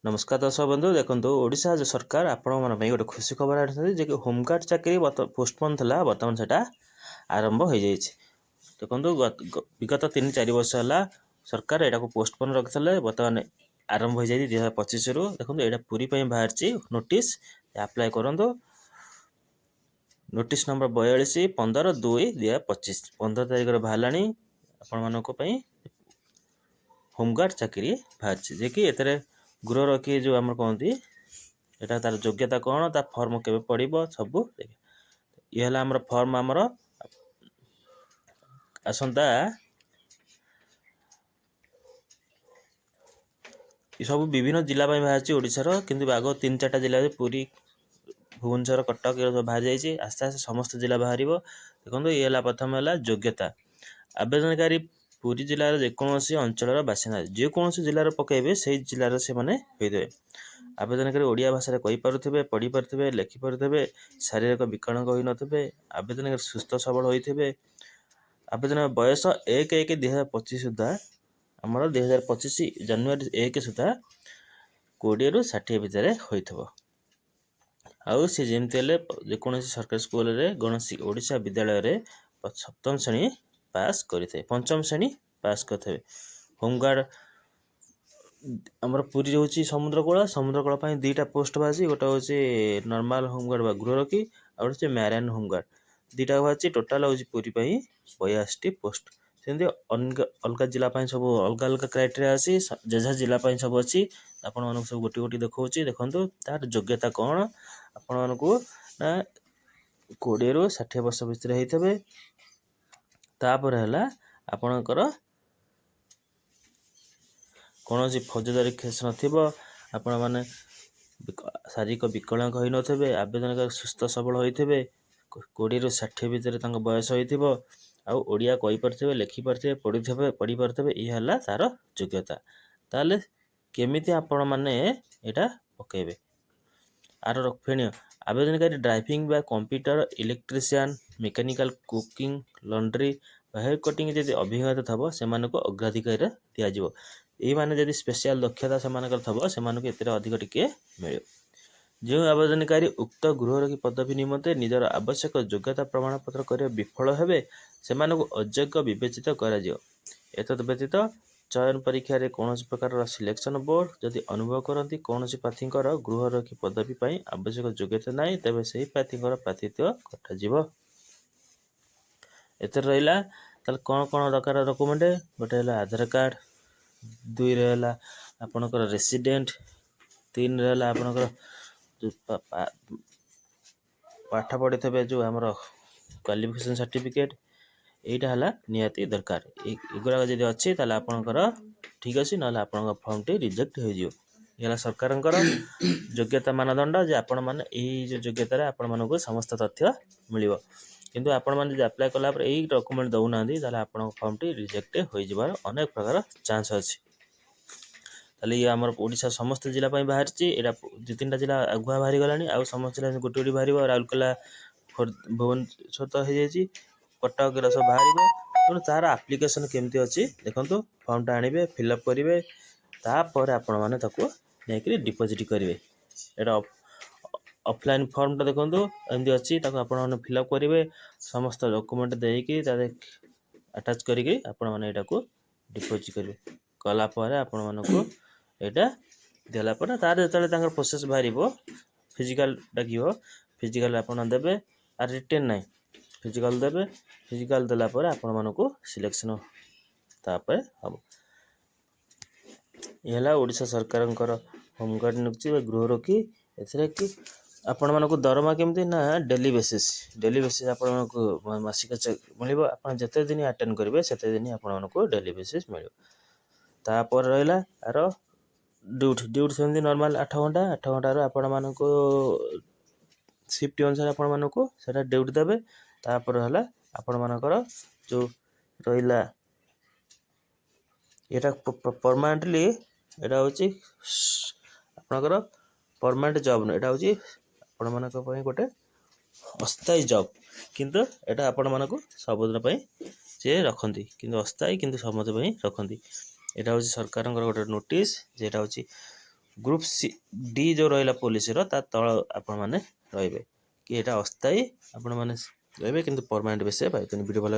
नमस्कार दर्शक बंधु देखो ओडिशा जो सरकार आपण गोटे खुशी खबर आनी जे होमगार्ड चाकरी पोस्टपोन था बर्तमान से आरंभ हो जाए। देखो विगत 3-4 वर्ष है सरकार यहाँ को पोस्टपोन रखी बर्तमान आरंभ हो जाए 2025 रु। देखो यहाँ पूरी बाहर नोटिस अप्लाई करूँ नोटिस नंबर 42 15/2/2025 15 तारिख बाहर आपण होमगार्ड चाकरी बाहर जे कि एतरे गृह रखी जो आम कहती यहाँ तार योग्यता कौन ता फर्म के पड़ो सब ये आमर फर्म आमर आसंता सब विभिन्न जिला बाहर ओडिशार किंतु आग 3-4टा जिला पुरी भुवनेश्वर कटक बाहर जाइए आस्ते आस्ते समस्त जिला बाहर। देखो ये प्रथम है योग्यता आवेदनकारी पुरी जिलार जेकोसी अंचल बासिंदा जेकोसी जिलार पकेबे से जिलार से माने होइदे। आवेदनकारी ओडिया भाषा कही पारुथिबे पढ़ी पारुथिबे लिखि पारुथिबे शारीरिक विकलांग होई नथिबे आवेदनकारी सुस्थ सबल होइथिबे आवेदन बयस 1/1/2025 सुधा आमर 2025 जनवरी 1 सुधा 20 रु 60 भितर होइथबो। आउ सी जेमती हेले जेकोसी सरकारी स्कूल रे गणसी ओडिशा विद्यालय रे 7म श्रेणी पास करिथे 5म श्रेणी पास करथे। होमगार्ड आमर पूरी रोची समुद्रकूल पर 2टा पोस्ट बाजी गोटे हूँ नॉर्मल होमगार्ड बा गृह रखी और मैराइन होमगार्ड 2टा बाजी टोटाल हूँ पूरी 82टी पोस्ट सेमती अलग जिला सब अलग अलग क्राइटेरिया अच्छी जेझा जिला सब अच्छी आपण मानक सब गोटी गोटी देखा देखो तार योग्यता कौन आपण मानक ना 20 रु 60 वर्ष भितर होते तापर है आपणकर कौन सी फौजदारी केस नपण मैंने शारीरिक विकलांग हो नथे आवेदन सुस्थ सबल होते 20 रु 60 भितर बयस हो ओडिया कही पारे लिखिपारे पढ़ी पारे ये तार योग्यता ताले केमिति आपण मैंने यहाँ पकेबे आर फेणी आवेदनकारी ड्राइविंग बा computer electrician mechanical cooking laundry hair cutting जब अभिज्ञता थब से अग्राधिकार दिज्व ये माने जदि स्पेशल दक्षता से अधिक टिके मिले। जो आवेदनकारी उक्त गृह रखी पदवी निमंते निजर आवश्यक योग्यता प्रमाणपत्र कर विफल हेबे सेमानकु अयोग्य विवेचित करा जियो। एतद व्यतीत चयन परीक्षा रे कौन प्रकार सिलेक्शन बोर्ड जदि अनुभव करती कौन प्रार्थी गृह रखी पदवी पर आवश्यक योग्यता ना तेज से प्रार्थी प्रार्थित्व कटाଯିव। एत रहा कौन कौन दरकार डॉक्यूमेंट गोटे आधार कार्ड 2 रहा आपणकर रेसिडेंट 3 रहा आपणकर पाठ पढ़ी थे जो आमर क्वालिफिकेशन सर्टिफिकेट यहीटा है निहाती दरकार एगुड़ा जब अच्छी आपणकर ठीक अच्छे ना आपण फॉर्म टी रिजेक्ट हो सरकार योग्यता मानदंड जे आपण मैंने जो योग्यता आपण मानक समस्त तथ्य मिल किंतु आपण मैंने अप्लाई कलापर यही डॉक्यूमेंट दौना आप फॉर्म टी रिजेक्ट हो अनेक प्रकार चांस अच्छी ये आमर ओडिशा समस्त जिला बाहर 2-3टा जिला आगुआ बाहरी गलानी आउ समस्त जिला गोटे गोटे बाहर राउरकेला भुवनेश्वर तो हो जाए कटक सब बाहर तेणु तार आप्लिकेसन केमती अच्छी देखो फॉर्मटा आने फिलअप करेंगे तापर आपण मैंने डिपोजिट करेंगे यहाँ ऑफलाइन फॉर्मटा देखो एमती अच्छी आप फिलअप करेंगे समस्त डॉक्यूमेंट देकी अटैच करके आपण मैंने यहाँ डिपोजिट करेंगे कलापर आपण मानक यहाँ देलापर तार जो प्रोसेस बाहर फिजिकल डाक फिजिकल आपड़ देवे आर रिटेन ना फिजिकल देवे फिजिकल देलापर आपण मानक सिलेक्शन तापर हम ये ओडिशा सरकार होमगार्ड नियुक्ति गृह रखी ए कि आपण मानक दरमा केमती ना डेली बेसीस आपण मासिक मिल आप जिते दिन अटेंड करेंगे से दिन आपण डेली बेसीस मिल तापर रहा आर ड्यूटी सेमती नॉर्मल 8 घंटा आपण मानक शिफ्ट अनुसार आपण मानक से ड्यूटी देवे तापर है आपण मानकर जो रहा यहाँ परमानेंटली यहाँ हूँ आपणकर परमानेंट जॉब न यहाँ हूँ आपण मानक गोटे अस्थायी जॉब किंतु यहाँ आपण मानक सबुदिन सी रखती कि अस्थायी किंतु समस्त रखती यहाँ हूँ सरकार गोटे नोटिस जेटा हूँ ଗ୍ରୁପ୍ ଡି ଯେଉଁ ରହିଲା ପୋଲିସର ତା ତଳ ଆପଣମାନେ ରହିବେ କି ଏଇଟା ଅସ୍ଥାୟୀ ଆପଣମାନେ ରହିବେ କିନ୍ତୁ ପରମାନେଣ୍ଟ ବେସିସ୍ରେ ପାଇବେନି। ଭିଡ଼ିଓ ଭଲ